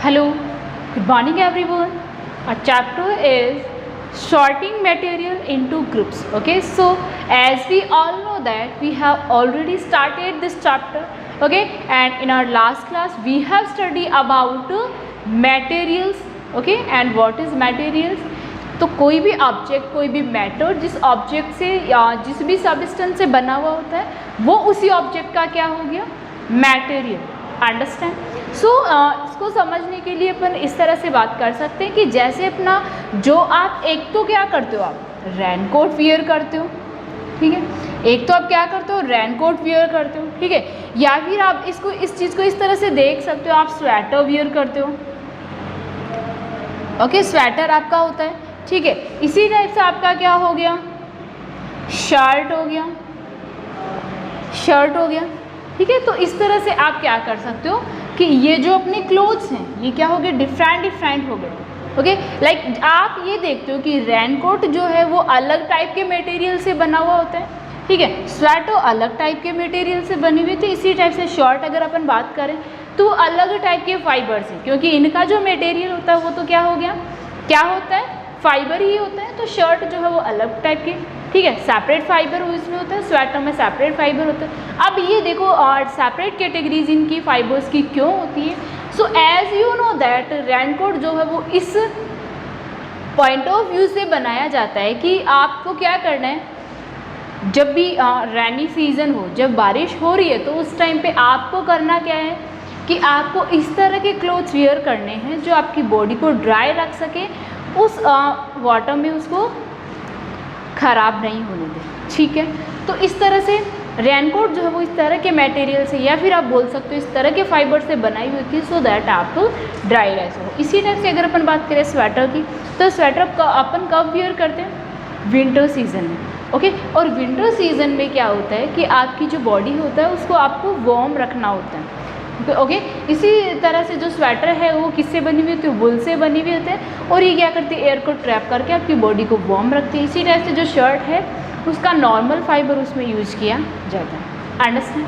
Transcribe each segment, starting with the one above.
Hello, good morning everyone. Our chapter is sorting material into groups. Okay, so as we all know that we have already started this chapter. Okay, and in our last class we have studied about materials. Okay, and what is materials? तो कोई भी object, कोई भी matter जिस object से या जिस भी सबस्टेंस से बना हुआ होता है वो उसी ऑब्जेक्ट का क्या हो गया, मैटेरियल. अंडरस्टैंड? सो इसको समझने के लिए अपन इस तरह से बात कर सकते हैं कि जैसे अपना जो आप एक तो क्या करते हो, आप रेनकोट वियर करते हो, ठीक है. एक तो आप क्या करते हो, रेनकोट वियर करते हो, ठीक है. या फिर आप इसको इस चीज़ को इस तरह से देख सकते हो, आप स्वेटर वियर करते हो. ओके, स्वेटर आपका होता है, ठीक है. इसी टाइप से आपका क्या हो गया, शर्ट हो गया, शर्ट हो गया, ठीक है. तो इस तरह से आप क्या कर सकते हो कि ये जो अपने क्लोथ्स हैं ये क्या हो गए, डिफरेंट हो गए. ओके, लाइक आप ये देखते हो कि रेनकोट जो है वो अलग टाइप के मटेरियल से बना हुआ होता है, ठीक है. स्वेटर अलग टाइप के मटेरियल से बनी हुई. तो इसी टाइप से शर्ट अगर अपन बात करें तो अलग टाइप के फाइबर से, क्योंकि इनका जो मटेरियल होता है वो तो क्या हो गया, क्या होता है, फाइबर ही होता है. तो शर्ट जो है वो अलग टाइप के, ठीक है, सेपरेट फाइबर उसमें होता है, स्वेटर में सेपरेट फाइबर होता है. अब ये देखो और सेपरेट कैटेगरीज इनकी फाइबर्स की क्यों होती है. So as you know that raincoat जो है वो इस पॉइंट ऑफ व्यू से बनाया जाता है कि आपको क्या करना है, जब भी रेनी सीजन हो, जब बारिश हो रही है तो उस टाइम पे आपको करना क्या है कि आपको इस तरह के क्लोथ्स वेयर करने हैं जो आपकी बॉडी को ड्राई रख सके, उस वाटर में उसको ख़राब नहीं होने दें, ठीक है. तो इस तरह से रेनकोट जो है वो इस तरह के मटेरियल से या फिर आप बोल सकते हो इस तरह के फाइबर से बनाई हुई थी सो दैट आप ड्राई रह सको. इसी टाइप से अगर अपन बात करें स्वेटर की, तो स्वेटर अपन कब वियर करते हैं, विंटर सीजन में. ओके, और विंटर सीजन में क्या होता है कि आपकी जो बॉडी होता है उसको आपको वार्म रखना होता है. ओके, इसी तरह से जो स्वेटर है वो किससे बनी हुई होती है, वुल से बनी हुई होती है, और ये क्या करती है, एयर को ट्रैप करके आपकी बॉडी को वार्म रखती है. इसी तरह से जो शर्ट है उसका नॉर्मल फाइबर उसमें यूज किया जाता है. अंडरस्टैंड?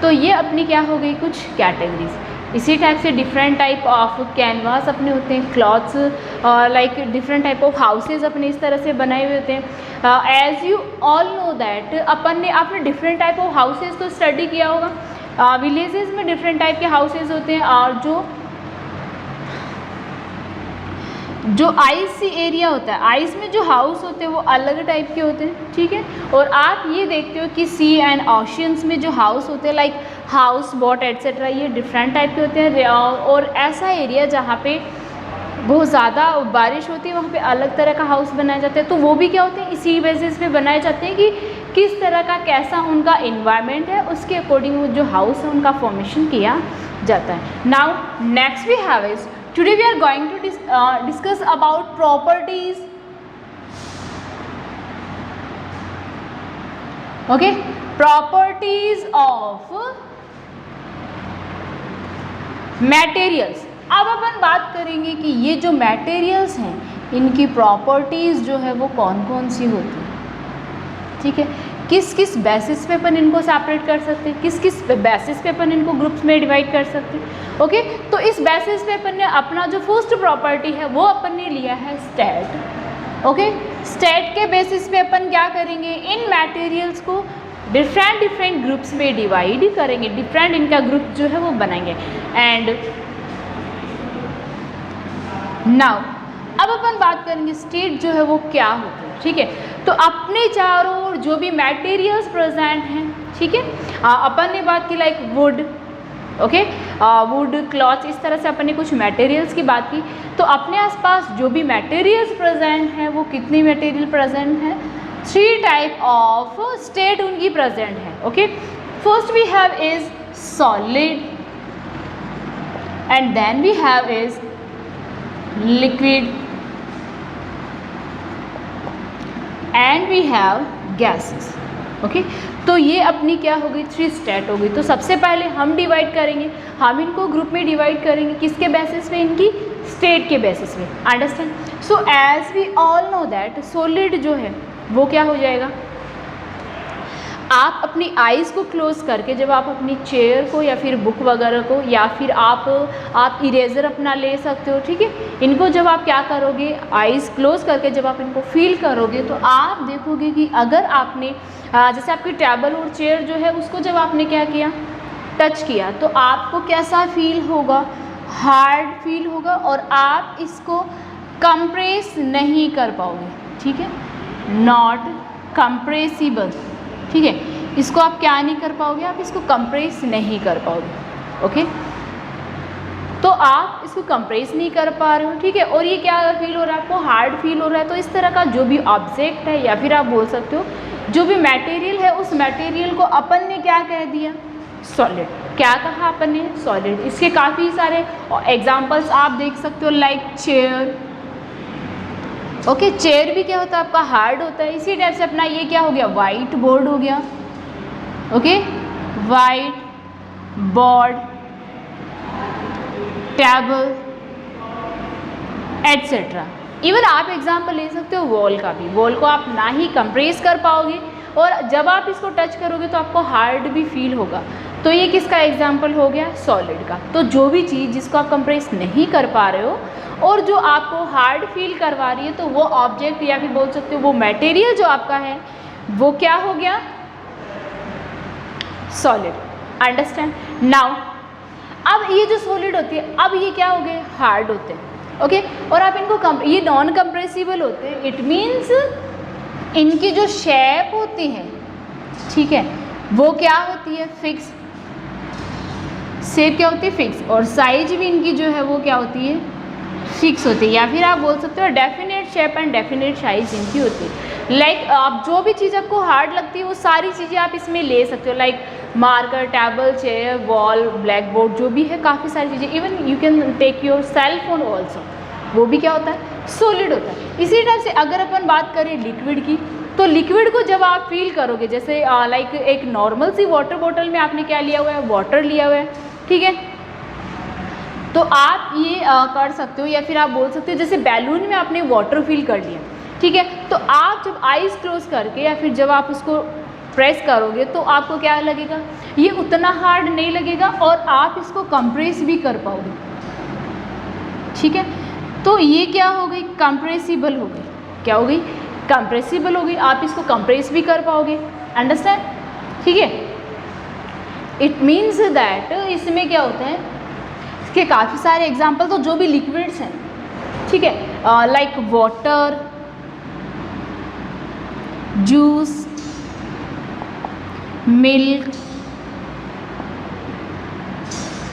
तो ये अपनी क्या हो गई, कुछ कैटेगरीज. इसी टाइप से डिफरेंट टाइप ऑफ कैनवास अपने होते हैं, clothes, like different type of houses अपने इस तरह से बनाए हुए होते हैं. As you all know that आपने डिफरेंट टाइप ऑफ हाउसेज तो स्टडी किया होगा. विलेजेस में डिफरेंट टाइप के हाउसेज होते हैं, और जो आइस एरिया होता है, आइस में जो हाउस होते हैं वो अलग टाइप के होते हैं, ठीक है. और आप ये देखते हो कि सी एंड ओशियंस में जो हाउस होते हैं लाइक हाउस बोट एट्सेट्रा, ये डिफरेंट टाइप के होते हैं. और ऐसा एरिया जहाँ पे बहुत ज़्यादा बारिश होती है वहाँ पे अलग तरह का हाउस बनाया जाता है. तो वो भी क्या होते हैं, इसी बेसिस पे बनाए जाते हैं कि किस तरह का कैसा उनका इन्वायरमेंट है, उसके अकॉर्डिंग जो हाउस है उनका फॉर्मेशन किया जाता है. Now next we have is today we are going to discuss about properties. Okay, properties of materials. अब अपन बात करेंगे कि ये जो मटेरियल्स हैं इनकी प्रॉपर्टीज़ जो है वो कौन कौन सी होती है, ठीक है. किस किस बेसिस पे अपन इनको सेपरेट कर सकते हैं, किस किस बेसिस पे अपन इनको ग्रुप्स में डिवाइड कर सकते हैं. ओके, तो इस बेसिस पे अपन ने अपना जो फर्स्ट प्रॉपर्टी है वो अपन ने लिया है स्टेट. ओके, स्टेट के बेसिस पे अपन क्या करेंगे, इन मटेरियल्स को डिफरेंट ग्रुप्स में डिवाइड करेंगे, डिफरेंट इनका ग्रुप जो है वो बनाएंगे. एंड नाउ अब अपन बात करेंगे स्टेट जो है वो क्या होती है, ठीक है. तो अपने चारों ओर जो भी मटेरियल्स प्रेजेंट हैं, ठीक है, अपन ने बात की like would, okay, would, cloth, इस तरह से अपन ने कुछ मटेरियल्स की बात की. तो अपने आसपास जो भी मटेरियल्स प्रेजेंट हैं वो कितनी मटेरियल प्रेजेंट हैं, 3 टाइप ऑफ स्टेट उनकी प्रेजेंट है. Okay, first we have is solid, and then we have is liquid, and we have gases. Okay, तो ये अपनी क्या हो गई, 3 स्टेट हो गई. तो सबसे पहले हम डिवाइड करेंगे, हम इनको ग्रुप में डिवाइड करेंगे किसके बेसिस पे, इनकी स्टेट के बेसिस पे. Understand? So as we all know that solid जो है वो क्या हो जाएगा, आप अपनी आइज़ को क्लोज़ करके जब आप अपनी चेयर को या फिर बुक वगैरह को या फिर आप इरेज़र अपना ले सकते हो, ठीक है। इनको जब आप क्या करोगे, आइज़ क्लोज़ करके जब आप इनको फील करोगे तो आप देखोगे कि अगर आपने जैसे आपकी टेबल और चेयर जो है उसको जब आपने क्या किया, टच किया, तो आपको कैसा फील होगा, हार्ड फील होगा और आप इसको कंप्रेस नहीं कर पाओगे, ठीक है, नॉट कंप्रेसिबल, ठीक है। इसको आप क्या नहीं कर पाओगे, आप इसको कंप्रेस नहीं कर पाओगे, ओके। तो आप इसको कंप्रेस नहीं कर पा रहे हो, ठीक है। और ये क्या फील हो रहा है आपको, हार्ड फील हो रहा है। तो इस तरह का जो भी ऑब्जेक्ट है या फिर आप बोल सकते हो जो भी मटेरियल है, उस मटेरियल को अपन ने क्या कह दिया, सॉलिड। क्या कहा अपन ने, सॉलिड। इसके काफ़ी सारे एग्जाम्पल्स आप देख सकते हो, लाइक चेयर, ओके। चेयर भी क्या होता है आपका, हार्ड होता है। इसी टाइप से अपना ये क्या हो गया, वाइट बोर्ड हो गया, okay, white board, table etcetera. Even आप एग्जाम्पल ले सकते हो वॉल का भी। वॉल को आप ना ही कंप्रेस कर पाओगे और जब आप इसको टच करोगे तो आपको हार्ड भी फील होगा। तो ये किसका एग्जाम्पल हो गया, सॉलिड का। तो जो भी चीज़ जिसको आप कंप्रेस नहीं कर पा रहे हो और जो आपको हार्ड फील करवा रही है, तो वो ऑब्जेक्ट या फिर बोल सकते हो वो मटेरियल जो आपका है वो क्या हो गया, सॉलिड। Understand now. अब ये जो सॉलिड होती है, अब ये क्या हो गए, हार्ड होते हैं, ओके। और आप इनको ये नॉन कंप्रेसिबल होते हैं। इट मीन्स इनकी जो शेप होती है, ठीक है, वो क्या होती है, फिक्स। शेप क्या होती है, फिक्स। और साइज भी इनकी जो है वो क्या होती है, फिक्स होती है। या फिर आप बोल सकते हो definite shape and definite size इनकी होती है। लाइक आप जो भी चीज़ आपको हार्ड लगती है वो सारी चीज़ें आप इसमें ले सकते हो, like marker, table, chair, wall, black board, जो भी है काफ़ी सारी चीज़ें। Even you can take your cell phone also, वो भी क्या होता है, सॉलिड होता है। इसी टाइप से अगर अपन बात करें लिक्विड की, तो लिक्विड को जब आप फील करोगे, जैसे लाइक एक नॉर्मल सी वाटर बॉटल में आपने क्या लिया हुआ है, वाटर लिया हुआ है, ठीक है। तो आप ये कर सकते हो, या फिर आप बोल सकते हो जैसे बैलून में आपने वाटर फिल कर लिया, ठीक है। तो आप जब आइज़ क्लोज करके या फिर जब आप उसको प्रेस करोगे तो आपको क्या लगेगा, ये उतना हार्ड नहीं लगेगा और आप इसको कंप्रेस भी कर पाओगे, ठीक है। तो ये क्या हो गई, कंप्रेसिबल हो गई। क्या हो गई, कंप्रेसिबल हो गई। आप इसको कंप्रेस भी कर पाओगे, अंडरस्टैंड, ठीक है। इट मीन्स दैट इसमें क्या होता है, इसके काफ़ी सारे एग्जाम्पल, तो जो भी लिक्विड्स हैं, ठीक है, लाइक वाटर, जूस, मिल्क,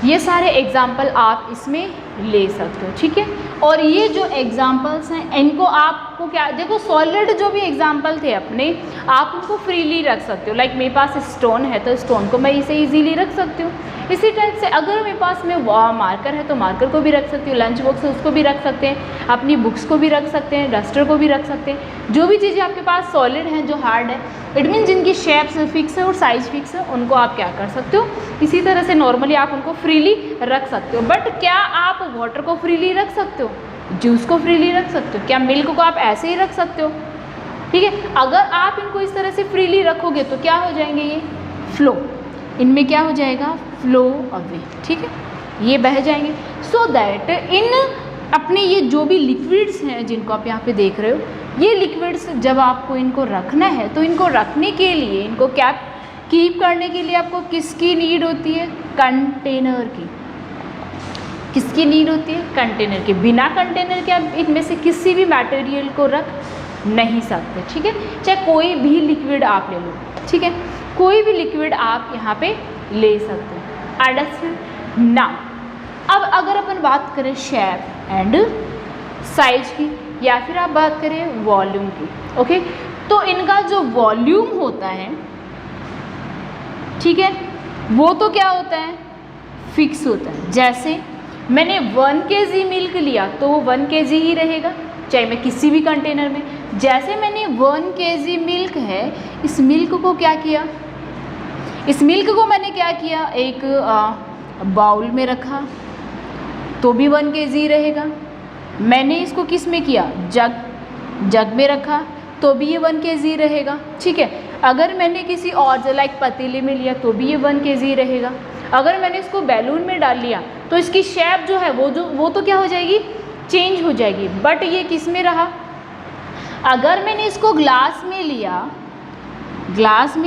ये सारे एग्जाम्पल आप इसमें ले सकते हो, ठीक है। और ये जो एग्जाम्पल्स हैं इनको आपको क्या, देखो सॉलिड जो भी एग्जाम्पल थे अपने, आप उनको फ्रीली रख सकते हो। लाइक मेरे पास स्टोन है तो स्टोन को मैं इसे इजीली रख सकती हूँ। इसी टाइप से अगर मेरे पास में मार्कर है तो मार्कर को भी रख सकती हूँ, लंच बॉक्स है उसको भी रख सकते हैं, अपनी बुक्स को भी रख सकते हैं, डस्टर को भी रख सकते हैं। जो भी चीज़ें आपके पास सॉलिड हैं जो हार्ड है, इट मीन जिनकी शेप्स फिक्स है और साइज फिक्स है, उनको आप क्या कर सकते हो, इसी तरह से नॉर्मली आप उनको फ्रीली रख सकते हो। बट क्या आप वाटर को फ्रीली रख सकते हो, जूस को फ्रीली रख सकते हो, क्या मिल्क को आप ऐसे ही रख सकते हो, ठीक है। अगर आप इनको इस तरह से फ्रीली रखोगे तो क्या हो जाएंगे, ये फ्लो, इनमें क्या हो जाएगा, फ्लो अवे, ठीक है, ये बह जाएंगे। सो दैट इन अपने ये जो भी लिक्विड्स हैं जिनको आप यहाँ पे देख रहे हो, ये लिक्विड्स जब आपको इनको रखना है तो इनको रखने के लिए, इनको क्या कीप करने के लिए आपको किसकी नीड होती है, कंटेनर की। किसकी नीड होती है, कंटेनर की। बिना कंटेनर के आप इनमें से किसी भी मटेरियल को रख नहीं सकते, ठीक है। चाहे कोई भी लिक्विड आप ले लो, ठीक है, कोई भी लिक्विड आप यहाँ पे ले सकते हो, अंडरस्टैंड नाउ। अब अगर अपन बात करें शेप एंड साइज की, या फिर आप बात करें वॉल्यूम की, ओके, तो इनका जो वॉल्यूम होता है, ठीक है, वो तो क्या होता है, फिक्स होता है। जैसे मैंने 1 kg मिल्क लिया तो वो 1 kg ही रहेगा, चाहे मैं किसी भी कंटेनर में। जैसे मैंने 1 kg मिल्क है, इस मिल्क को क्या किया, इस मिल्क को मैंने क्या किया, एक बाउल में रखा तो भी 1 kg रहेगा। मैंने इसको किस में किया, जग में रखा तो भी ये 1 kg रहेगा, ठीक है। अगर मैंने किसी और लाइक पतीले में लिया तो भी ये 1 kg रहेगा। अगर मैंने इसको बैलून में डाल लिया तो इसकी शेप जो है वो तो क्या हो जाएगी, चेंज हो जाएगी। बट ये किस में रहा, अगर मैंने इसको ग्लास में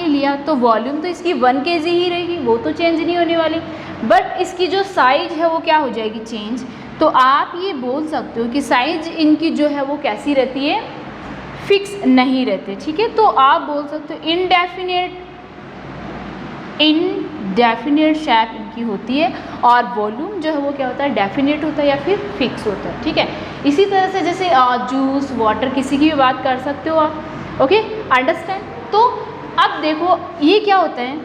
लिया तो वॉल्यूम तो इसकी 1 kg ही रहेगी, वो तो चेंज नहीं होने वाली। बट इसकी जो साइज है वो क्या हो जाएगी, चेंज। तो आप ये बोल सकते हो कि साइज इनकी जो है वो कैसी रहती है, फिक्स नहीं रहते। ठीक है, तो आप बोल सकते हो इनडेफिनेट शेप इनकी होती है और वॉल्यूम जो है वो क्या होता है, डेफिनेट होता है या फिर फिक्स होता है। ठीक है, इसी तरह से जैसे जूस, वाटर, किसी की भी बात कर सकते हो आप। Okay, understand. तो अब देखो ये क्या होता है,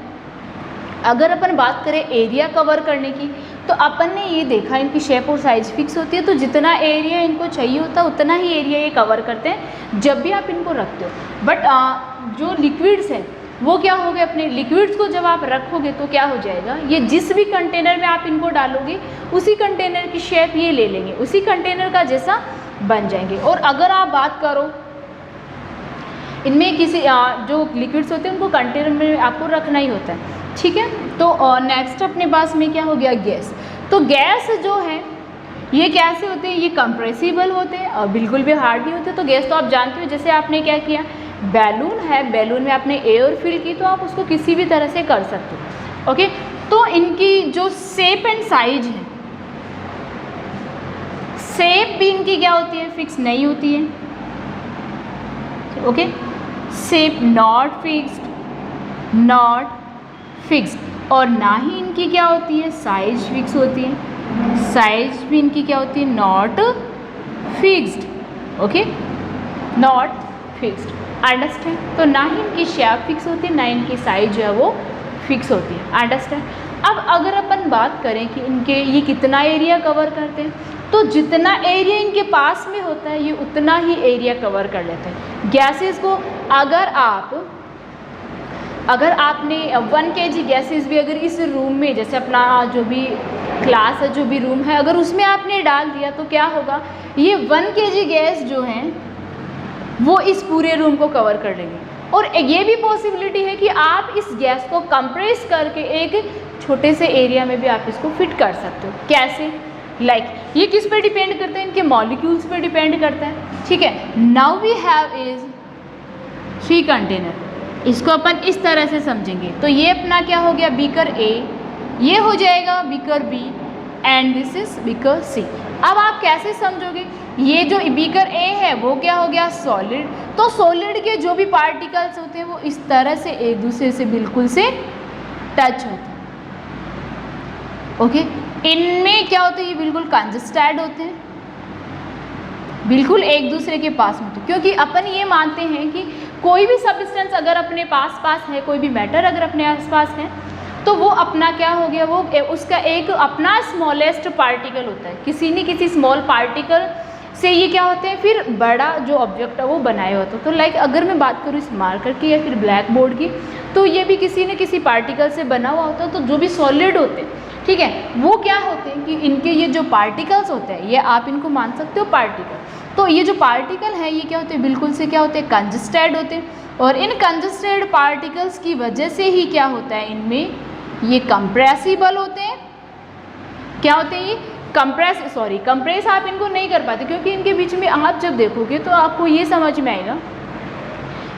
अगर अपन बात करें एरिया कवर करने की, तो अपन ने ये देखा इनकी शेप और साइज फिक्स होती है, तो जितना एरिया इनको चाहिए होता है उतना ही एरिया ये कवर करते हैं जब भी आप इनको रखते हो। बट जो लिक्विड्स हैं वो क्या हो गए, अपने लिक्विड्स को जब आप रखोगे तो क्या हो जाएगा, ये जिस भी कंटेनर में आप इनको डालोगे उसी कंटेनर की शेप ये ले लेंगे, उसी कंटेनर का जैसा बन जाएंगे। और अगर आप बात करो इनमें किसी जो लिक्विड्स होते हैं उनको कंटेनर में आपको रखना ही होता है। ठीक है, तो नेक्स्ट अपने पास में क्या हो गया, गैस। तो गैस जो है ये कैसे होते हैं, ये कंप्रेसिबल होते हैं और बिल्कुल भी हार्ड नहीं होते। तो गैस तो आप जानते हो, जैसे आपने क्या किया, बैलून है, बैलून में आपने एयर फिल की तो आप उसको किसी भी तरह से कर सकते हो। ओके, तो इनकी जो शेप एंड साइज है, शेप भी इनकी क्या होती है, फिक्स नहीं होती है। ओके, शेप नॉट फिक्स्ड और ना ही इनकी क्या होती है, साइज फिक्स होती है। साइज भी इनकी क्या होती है, not fixed. Okay, not fixed, understand. तो ना ही इनकी शेप फिक्स होती है, ना इनकी साइज जो है वो फिक्स होती है, अंडरस्टैंड। अब अगर अपन बात करें कि इनके ये कितना एरिया कवर करते हैं, तो जितना एरिया इनके पास में होता है ये उतना ही एरिया कवर कर लेते हैं। गैसेस को अगर आपने 1 kg गैसेस भी अगर इस रूम में, जैसे अपना जो भी क्लास है, जो भी रूम है, अगर उसमें आपने डाल दिया तो क्या होगा, ये 1 kg गैस जो है वो इस पूरे रूम को कवर कर लेंगे। और ये भी पॉसिबिलिटी है कि आप इस गैस को कंप्रेस करके एक छोटे से एरिया में भी आप इसको फिट कर सकते हो। कैसे, लाइक ये किस पे डिपेंड करता है, इनके मॉलिक्यूल्स पे डिपेंड करता है। ठीक है, now we have is 3 container, इसको अपन इस तरह से समझेंगे। तो ये अपना क्या हो गया, बीकर ए, ये हो जाएगा beaker B and this is beaker C. अब आप कैसे समझोगे, ये जो बीकर ए है वो क्या हो गया, सॉलिड। तो सॉलिड के जो भी पार्टिकल्स होते हैं वो इस तरह से एक दूसरे से बिल्कुल से टच होते हैं। ओके, इनमें क्या होता है, ये बिल्कुल कंजस्टेड होते हैं, बिल्कुल एक दूसरे के पास में। तो क्योंकि अपन ये मानते हैं कि कोई भी सब्सटेंस अगर अपने पास है, कोई भी मैटर अगर अपने आसपास है, तो वो अपना क्या हो गया, वो उसका एक अपना स्मॉलेस्ट पार्टिकल होता है। किसी न किसी स्मॉल पार्टिकल से ये क्या होते हैं, फिर बड़ा जो ऑब्जेक्ट है वो बनाए होते हैं। तो लाइक अगर मैं बात करूँ इस मार्कर की या फिर ब्लैक बोर्ड की, तो ये भी किसी न किसी पार्टिकल से बना हुआ होता है। तो जो भी सॉलिड होते हैं, ठीक है, वो क्या होते हैं कि इनके ये जो पार्टिकल्स होते हैं, ये आप इनको मान सकते हो पार्टिकल। तो ये जो पार्टिकल है ये क्या होते हैं, बिल्कुल से क्या होते हैं, कंजस्टेड होते हैं। और इन कंजस्टेड पार्टिकल्स की वजह से ही क्या होता है, इनमें ये कंप्रेसिबल होते हैं। क्या होते हैं ये, कंप्रेस आप इनको नहीं कर पाते, क्योंकि इनके बीच में आप जब देखोगे तो आपको ये समझ में आएगा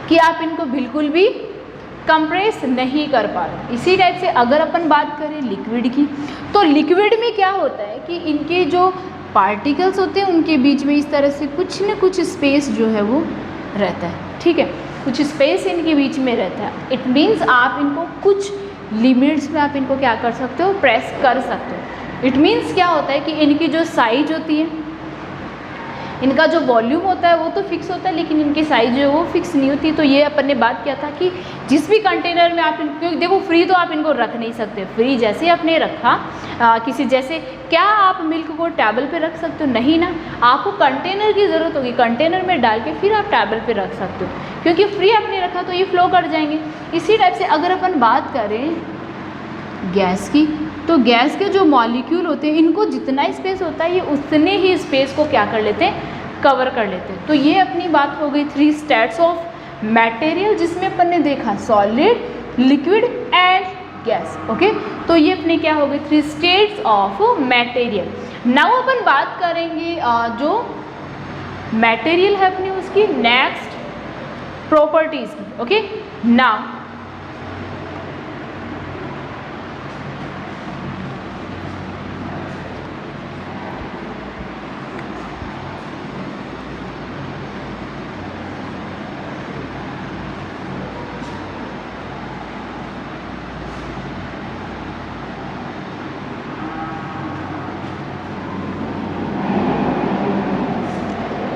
कि आप इनको बिल्कुल भी कंप्रेस नहीं कर पा रहे। इसी टाइप से अगर अपन बात करें लिक्विड की, तो लिक्विड में क्या होता है कि इनके जो पार्टिकल्स होते हैं उनके बीच में इस तरह से कुछ न कुछ स्पेस जो है वो रहता है। ठीक है, कुछ स्पेस इनके बीच में रहता है। इट मीन्स आप इनको कुछ लिमिट्स में आप इनको क्या कर सकते हो, प्रेस कर सकते हो। इट मीन्स क्या होता है कि इनकी जो साइज होती है, इनका जो वॉल्यूम होता है वो तो फिक्स होता है, लेकिन इनकी साइज जो है वो फिक्स नहीं होती। तो ये अपन ने बात किया था कि जिस भी कंटेनर में आप क्योंकि देखो फ्री तो आप इनको रख नहीं सकते। फ्री जैसे आपने रखा किसी जैसे, क्या आप मिल्क को टेबल पे रख सकते हो, नहीं ना, आपको कंटेनर की ज़रूरत होगी। कंटेनर में डाल के फिर आप टेबल पे रख सकते हो, क्योंकि फ्री आपने रखा तो ये फ्लो कर जाएंगे। इसी टाइप से अगर अपन बात करें गैस की, तो गैस के जो मॉलिक्यूल होते हैं इनको जितना स्पेस होता है ये उतने ही स्पेस को क्या कर लेते हैं, कवर कर लेते हैं। तो ये अपनी बात हो गई 3 स्टेट्स ऑफ मटेरियल जिसमें अपन ने देखा solid, liquid and gas. Okay, तो ये अपने क्या हो गए 3 स्टेट्स ऑफ मटेरियल। नाउ अपन बात करेंगे जो मटेरियल है अपनी उसकी नेक्स्ट प्रॉपर्टीज की। Okay, now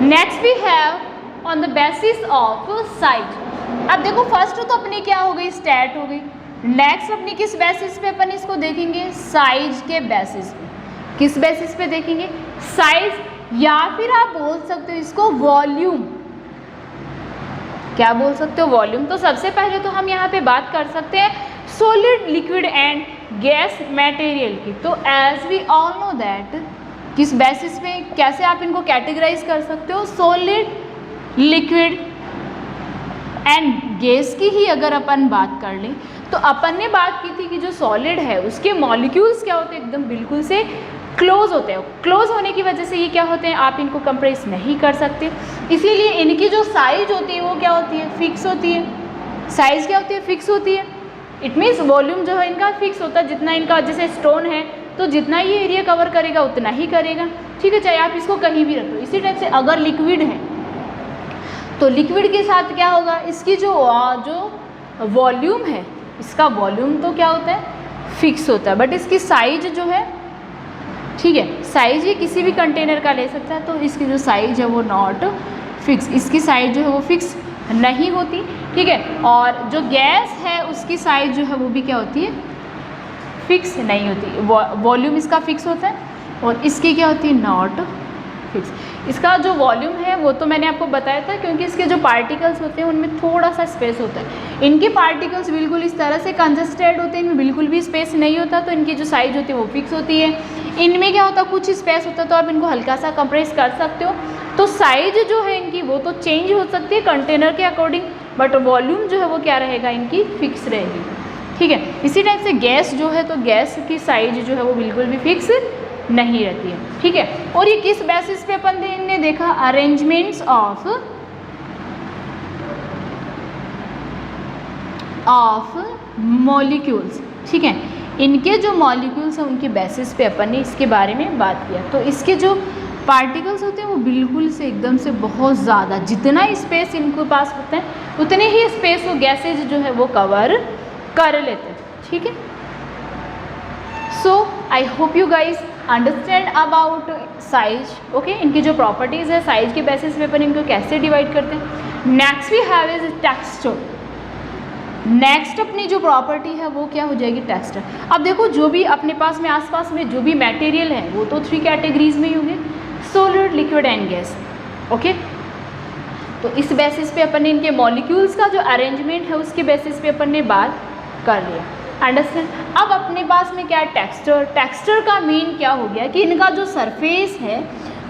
next we have on the basis of size. अब देखो फर्स्ट तो अपनी क्या हो गई स्टैट हो गई। नेक्स्ट अपनी किस बेसिस पे अपन इसको देखेंगे, साइज के बेसिस पे। किस बेसिस पे देखेंगे, साइज, या फिर आप बोल सकते हो इसको वॉल्यूम। क्या बोल सकते हो, वॉल्यूम। तो सबसे पहले तो हम यहाँ पे बात कर सकते हैं solid, liquid and gas material की। तो as we all know that किस बेसिस पे, कैसे आप इनको कैटेगराइज कर सकते हो, सॉलिड, लिक्विड एंड गैस की ही अगर अपन बात कर लें तो अपन ने बात की थी कि जो सॉलिड है उसके मॉलिक्यूल्स क्या होते हैं, एकदम बिल्कुल से क्लोज होते हैं। क्लोज होने की वजह से ये क्या होते हैं, आप इनको कंप्रेस नहीं कर सकते, इसीलिए इनकी जो साइज होती है वो क्या होती है, फिक्स होती है। साइज क्या होती है, फिक्स होती है। इट मीन्स वॉल्यूम जो है इनका फिक्स होता है, जितना इनका जैसे स्टोन है तो जितना ये एरिया कवर करेगा उतना ही करेगा, ठीक है, चाहे आप इसको कहीं भी रखो। इसी टाइप से अगर लिक्विड है तो लिक्विड के साथ क्या होगा, इसकी जो वॉल्यूम है, इसका वॉल्यूम तो क्या होता है, फिक्स होता है, बट इसकी साइज जो है, ठीक है, साइज ये किसी भी कंटेनर का ले सकता है, तो इसकी जो साइज है वो नॉट फिक्स, इसकी साइज जो है वो फिक्स नहीं होती, ठीक है। और जो गैस है उसकी साइज जो है वो भी क्या होती है, फिक्स नहीं होती। वॉल्यूम इसका फिक्स होता है और इसकी क्या होती है, नॉट फिक्स। इसका जो वॉल्यूम है वो तो मैंने आपको बताया था, क्योंकि इसके जो पार्टिकल्स होते हैं उनमें थोड़ा सा स्पेस होता है। इनके पार्टिकल्स बिल्कुल इस तरह से कंजस्टेड होते हैं, इनमें बिल्कुल भी स्पेस नहीं होता, तो इनकी जो साइज होती है वो फिक्स होती है। इनमें क्या होता है, कुछ स्पेस होता है तो आप इनको हल्का सा कंप्रेस कर सकते हो, तो साइज जो है इनकी वो तो चेंज हो सकती है कंटेनर के अकॉर्डिंग, बट वॉल्यूम जो है वो क्या रहेगा, इनकी फिक्स रहेगी, ठीक है। इसी टाइप से गैस जो है, तो गैस की साइज जो है वो बिल्कुल भी फिक्स नहीं रहती है, ठीक है। और ये किस बेसिस पे अपन ने देखा, अरेंजमेंट्स ऑफ मॉलिक्यूल्स, ठीक है। इनके जो मॉलिक्यूल्स हैं उनके बेसिस पे अपन ने इसके बारे में बात किया। तो इसके जो पार्टिकल्स होते हैं वो बिल्कुल से एकदम से बहुत ज़्यादा, जितना स्पेस इनके पास होता है उतने ही स्पेस वो गैसेज जो है वो कवर कर लेते हैं, ठीक है। So I hope you guys understand about size. Okay, इनकी जो प्रॉपर्टीज़ है साइज के बेसिस पे अपन इनको कैसे डिवाइड करते हैं। Next we have is texture. Next अपनी जो प्रॉपर्टी है वो क्या हो जाएगी, टेक्सचर। अब देखो जो भी अपने पास में आसपास में जो भी मटेरियल है वो तो 3 कैटेगरीज में ही होंगे, solid, liquid and gas. Okay, तो इस बेसिस पे अपन ने इनके मॉलिक्यूल्स का जो अरेंजमेंट है उसके बेसिस पे अपन ने बात कर लिया, अंडरस्टैंड। अब अपने पास में क्या है, टेक्सचर। टेक्सचर का मीन क्या हो गया कि इनका जो सरफेस है,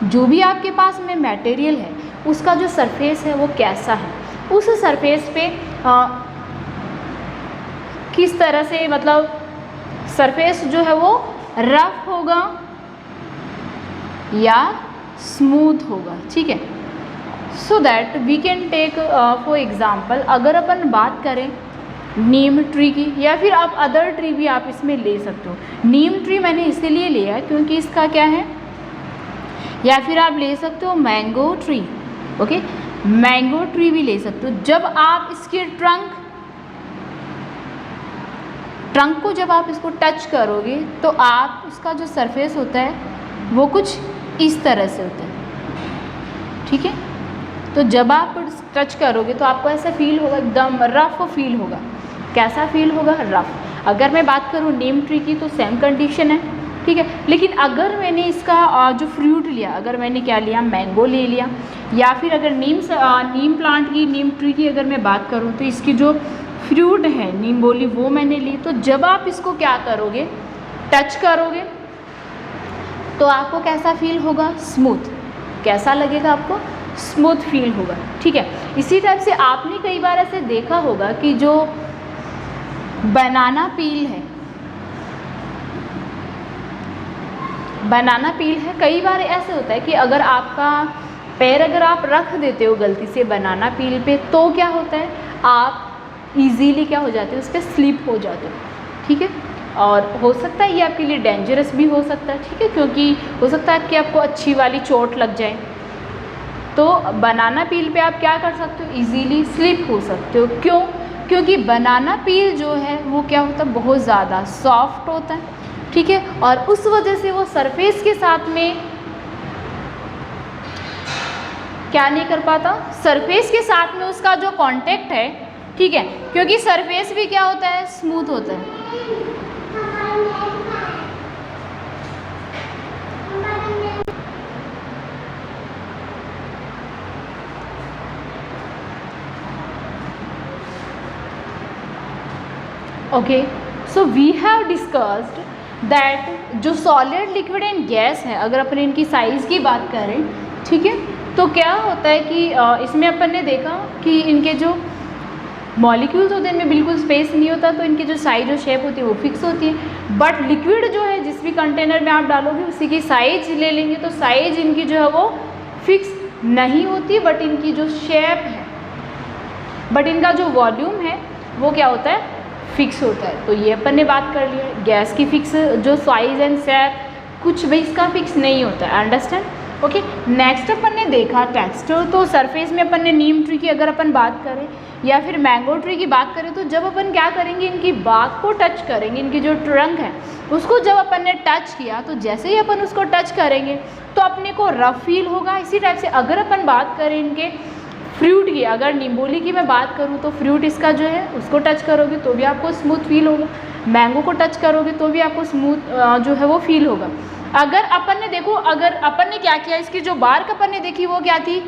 जो भी आपके पास में मटेरियल है उसका जो सरफेस है वो कैसा है, उस सरफेस पे किस तरह से, मतलब सरफेस जो है वो रफ होगा या स्मूथ होगा, ठीक है। So that we can take for example, अगर अपन बात करें नीम ट्री की, या फिर आप अदर ट्री भी आप इसमें ले सकते हो। नीम ट्री मैंने इसीलिए लिया क्योंकि इसका क्या है, या फिर आप ले सकते हो mango tree. Okay, mango tree भी ले सकते हो। जब आप इसके ट्रंक को जब आप इसको टच करोगे तो आप उसका जो सरफेस होता है वो कुछ इस तरह से होता है, ठीक है। तो जब आप टच करोगे तो आपको ऐसा फील होगा, एकदम रफ फील होगा। कैसा फील होगा, रफ। अगर मैं बात करूँ नीम ट्री की तो सेम कंडीशन है, ठीक है। लेकिन अगर मैंने इसका जो फ्रूट लिया, अगर मैंने क्या लिया, मैंगो ले लिया, या फिर अगर नीम प्लांट की, नीम ट्री की अगर मैं बात करूँ तो इसकी जो फ्रूट है नीम बोली वो मैंने ली, तो जब आप इसको क्या करोगे, टच करोगे तो आपको कैसा फील होगा, स्मूथ। कैसा लगेगा आपको, स्मूथ फील होगा। ठीक है, इसी टाइप से आपने कई बार ऐसे देखा होगा कि जो बनाना पील है, बनाना पील है, कई बार ऐसे होता है कि अगर आपका पैर अगर आप रख देते हो गलती से बनाना पील पे, तो क्या होता है, आप इजीली क्या हो जाते हो, उस पर स्लिप हो जाते हो। ठीक है, और हो सकता है ये आपके लिए डेंजरस भी हो सकता है। ठीक है, क्योंकि हो सकता है कि आपको अच्छी वाली चोट लग जाए। तो बनाना पील पे आप क्या कर सकते हो, इजीली स्लिप हो सकते हो। क्यों? क्योंकि बनाना पील जो है वो क्या होता है, बहुत ज़्यादा सॉफ्ट होता है। ठीक है, और उस वजह से वो सरफेस के साथ में क्या नहीं कर पाता, सरफेस के साथ में उसका जो कांटेक्ट है, ठीक है, क्योंकि सरफेस भी क्या होता है, स्मूथ होता है। Okay, so we have discussed that जो सॉलिड, लिक्विड एंड गैस है, अगर अपन इनकी साइज़ की बात करें, ठीक है, तो क्या होता है कि इसमें अपन ने देखा कि इनके जो मॉलिक्यूल्स होते हैं इनमें बिल्कुल स्पेस नहीं होता, तो इनकी जो साइज और शेप होती है वो फिक्स होती है। बट लिक्विड जो है जिस भी कंटेनर में आप डालोगे उसी की साइज ले लेंगे, तो साइज इनकी जो है वो फिक्स नहीं होती, बट इनकी जो शेप है, बट इनका जो वॉल्यूम है वो क्या होता है, फिक्स होता है। तो ये अपन ने बात कर लिया, गैस की फिक्स जो साइज एंड शेप कुछ भी इसका फिक्स नहीं होता है। अंडरस्टैंड? ओके, नेक्स्ट अपन ने देखा टेक्सचर। तो सरफेस में अपन ने नीम ट्री की अगर अपन बात करें या फिर मैंगो ट्री की बात करें, तो जब अपन क्या करेंगे, इनकी बाग को टच करेंगे, इनकी जो ट्रंक है उसको जब अपन ने टच किया, तो जैसे ही अपन उसको टच करेंगे तो अपने को रफ फील होगा। इसी टाइप से अगर अपन बात करें इनके फ्रूट की, अगर निम्बोली की मैं बात करूँ तो फ्रूट इसका जो है उसको टच करोगे तो भी आपको स्मूथ फील होगा, मैंगो को टच करोगे तो भी आपको स्मूथ जो है वो फील होगा। अगर अपन ने देखो, अगर अपन ने क्या किया, इसकी जो बार्क अपन ने देखी वो क्या थी,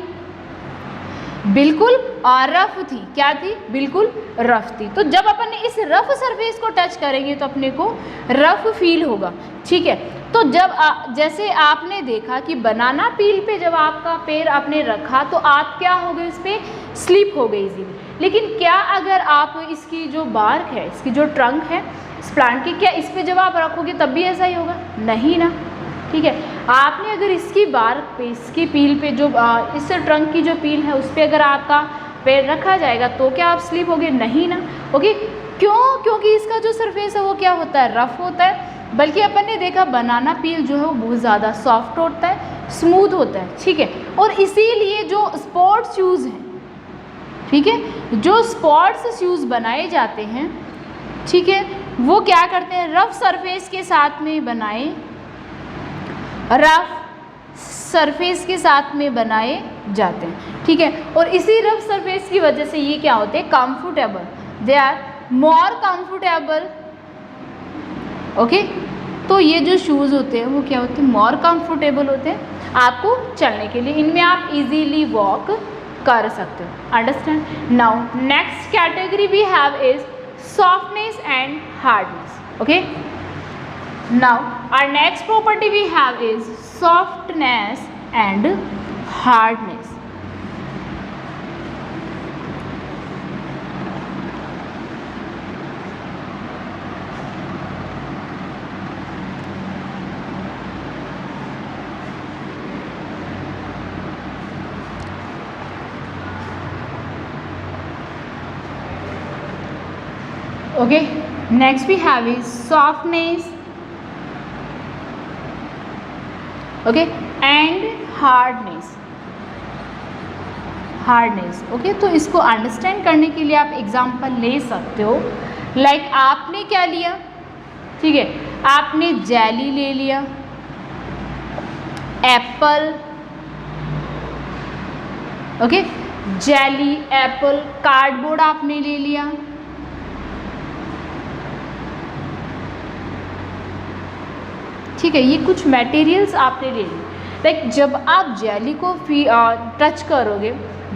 बिल्कुल रफ थी। क्या थी? बिल्कुल रफ थी। तो जब अपन ने इस रफ सरफेस को टच करेंगे तो अपने को रफ फील होगा। ठीक है, तो जब जैसे आपने देखा कि बनाना पील पे जब आपका पैर आपने रखा तो आप क्या हो गए, इस पर स्लिप हो गई इजीली। लेकिन क्या अगर आप इसकी जो बार्क है, इसकी जो ट्रंक है इस प्लांट की, क्या इस पर जब आप रखोगे तब भी ऐसा ही होगा? नहीं ना। ठीक है, आपने अगर इसकी बार्क पे, इसकी पील पे, जो इस ट्रंक की जो पील है उस पर अगर आपका पैर रखा जाएगा तो क्या आप स्लिप होगे? नहीं ना। ओके, क्यों? क्योंकि इसका जो सरफेस है वो क्या होता है, रफ होता है। बल्कि अपन ने देखा बनाना पील जो है वो बहुत ज़्यादा सॉफ्ट होता है, स्मूथ होता है। ठीक है, और इसीलिए जो स्पोर्ट्स शूज़ हैं, ठीक है, जो स्पोर्ट्स शूज़ बनाए जाते हैं, ठीक है, वो क्या करते हैं, रफ सरफेस के साथ में बनाए, रफ सरफेस के साथ में बनाए जाते हैं। ठीक है, और इसी रफ सरफेस की वजह से ये क्या होते हैं, comfortable, they are more comfortable. Okay, तो ये जो शूज़ होते हैं वो क्या होते हैं, मोर कंफर्टेबल होते हैं आपको चलने के लिए, इनमें आप इजीली वॉक कर सकते हो। Understand? Now next category we have is softness and hardness. Okay, now our next property we have is softness and hardness. Okay, next we have is softness, okay, and hardness. Hardness, okay, तो इसको understand करने के लिए आप example ले सकते हो। Like आपने क्या लिया, ठीक है, आपने जेली ले लिया, Apple, okay, jelly, Apple, cardboard आपने ले लिया, ठीक है, ये कुछ मटेरियल्स आपने ले ली। लाइक जब आप जेली को टच करोगे,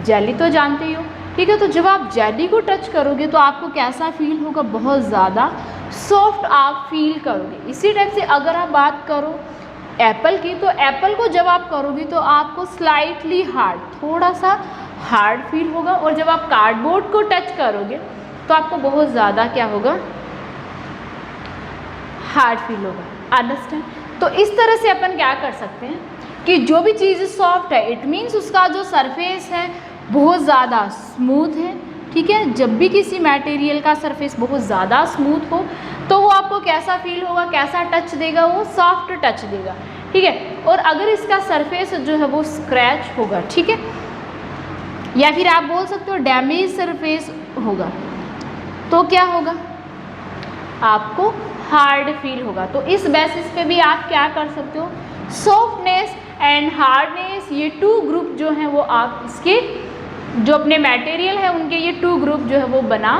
जेली तो जानते ही हो, ठीक है, तो जब आप जेली को टच करोगे तो आपको कैसा फील होगा, बहुत ज़्यादा सॉफ्ट आप फील करोगे। इसी टाइप से अगर आप बात करो एप्पल की, तो एप्पल को जब आप करोगे तो आपको स्लाइटली हार्ड, थोड़ा सा हार्ड फील होगा, और जब आप कार्डबोर्ड को टच करोगे तो आपको बहुत ज़्यादा क्या होगा, हार्ड फील होगा। अंडरस्टैंड? तो इस तरह से अपन क्या कर सकते हैं कि जो भी चीज़ सॉफ्ट है, इट मीन्स उसका जो सरफेस है बहुत ज़्यादा स्मूथ है, ठीक है। जब भी किसी मटेरियल का सरफेस बहुत ज़्यादा स्मूथ हो तो वो आपको कैसा फील होगा, कैसा टच देगा, वो सॉफ्ट टच देगा, ठीक है। और अगर इसका सरफेस जो है वो स्क्रैच होगा, ठीक है, या फिर आप बोल सकते हो डैमेज सरफेस होगा, तो क्या होगा, आपको हार्ड फील होगा। तो इस बेसिस पे भी आप क्या कर सकते हो, सॉफ्टनेस एंड हार्डनेस, ये टू ग्रुप जो हैं वो आप इसके जो अपने मटेरियल है उनके ये टू ग्रुप जो है वो बना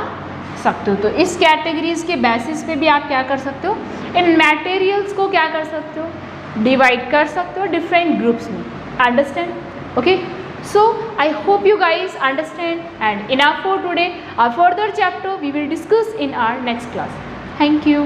सकते हो। तो इस कैटेगरीज के बेसिस पे भी आप क्या कर सकते हो, इन मटेरियल्स को क्या कर सकते हो, डिवाइड कर सकते हो डिफरेंट ग्रुप्स में। Understand? Okay, so I hope you guys understand, and enough for today. A further chapter we will discuss in our next class. Thank you.